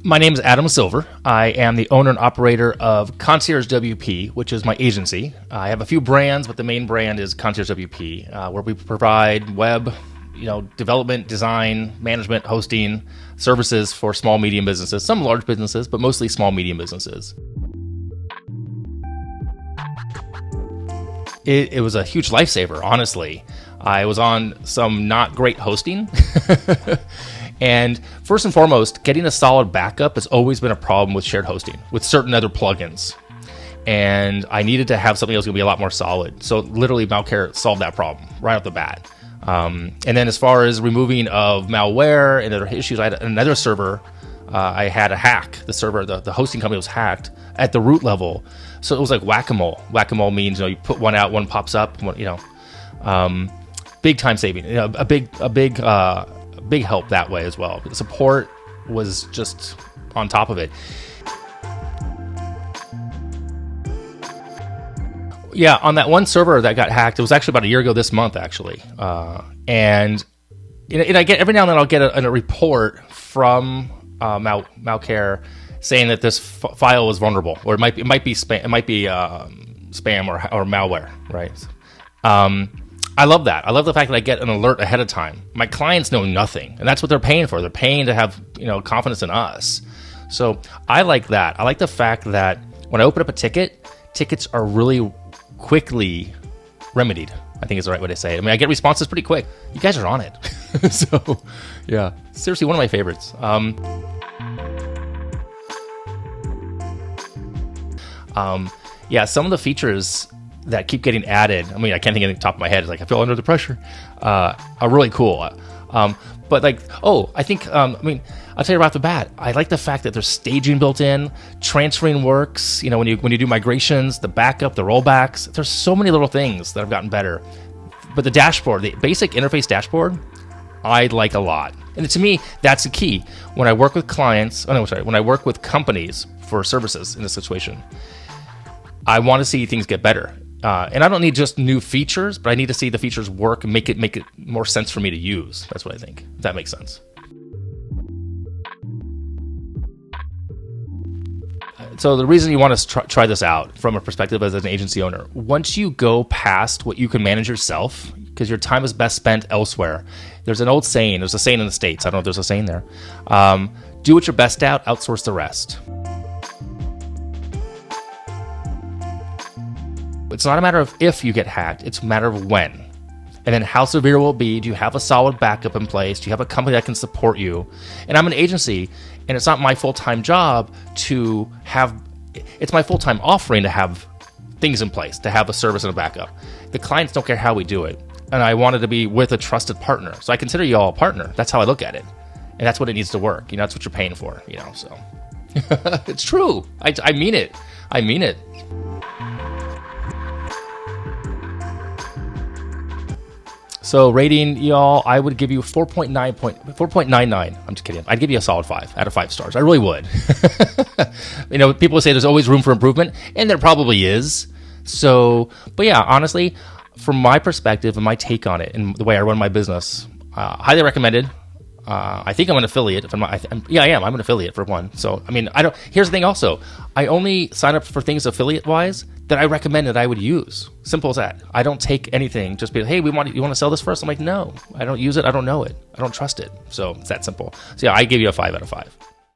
My name is Adam Silver. I am the owner and operator of Concierge WP, which is my agency. I have a few brands, but the main brand is Concierge WP, where we provide web, development, design, management, hosting services for small, medium businesses, some large businesses, but mostly small, medium businesses. It was a huge lifesaver, honestly. I was on some not great hosting. And first and foremost, getting a solid backup has always been a problem with shared hosting, with certain other plugins. And I needed to have something that was going to be a lot more solid. So literally, MalCare solved that problem right off the bat. And then as far as removing of malware and other issues, I had another server. I had a hack. The server, the hosting company was hacked at the root level. So it was like whack-a-mole. Whack-a-mole means, you put one out, one pops up, big time saving, a big help that way as well. The support was just on top of it. Yeah, on that one server that got hacked, it was actually about a year ago this month, actually. And I get every now and then I'll get a report from MalCare saying that this file is vulnerable, or it might be spam, or malware, right? I love that. I love the fact that I get an alert ahead of time. My clients know nothing, and that's what they're paying for. They're paying to have confidence in us. So I like that. I like the fact that when I open up a ticket, tickets are really quickly remedied, I think is the right way to say it. I mean, I get responses pretty quick. You guys are on it. So yeah, seriously, one of my favorites. Yeah, some of the features that keep getting added, I mean, I can't think of the top of my head, I feel under the pressure, are really cool. But I think, I'll tell you right off the bat, I like the fact that there's staging built in, transferring works, when you do migrations, the backup, the rollbacks, there's so many little things that have gotten better. But the dashboard, the basic interface dashboard, I like a lot. And to me, that's the key. When I work with when I work with companies for services in this situation, I want to see things get better. And I don't need just new features, but I need to see the features work and make it more sense for me to use. That's what I think, if that makes sense. So the reason you want to try this out from a perspective as an agency owner, once you go past what you can manage yourself, because your time is best spent elsewhere. There's an old saying, there's a saying in the States, I don't know if there's a saying there, do what you're best at, outsource the rest. It's not a matter of if you get hacked, it's a matter of when. And then how severe will it be? Do you have a solid backup in place? Do you have a company that can support you? And I'm an agency, and it's not my full-time job to have, it's my full-time offering to have things in place, to have a service and a backup. The clients don't care how we do it. And I wanted to be with a trusted partner. So I consider you all a partner. That's how I look at it. And that's what it needs to work. That's what you're paying for, so. It's true. I mean it. I mean it. So rating, y'all, I would give you 4.99. I'm just kidding. I'd give you a solid 5 out of 5 stars. I really would. People say there's always room for improvement, and there probably is. So, but yeah, honestly, from my perspective and my take on it and the way I run my business, highly recommended. I think I'm an affiliate. If I'm not, I am. I'm an affiliate for one. So, here's the thing also. I only sign up for things affiliate-wise that I recommend that I would use. Simple as that. I don't take anything, just be like, hey, you want to sell this for us? I'm like, no, I don't use it. I don't know it. I don't trust it. So it's that simple. So yeah, I give you a 5 out of 5.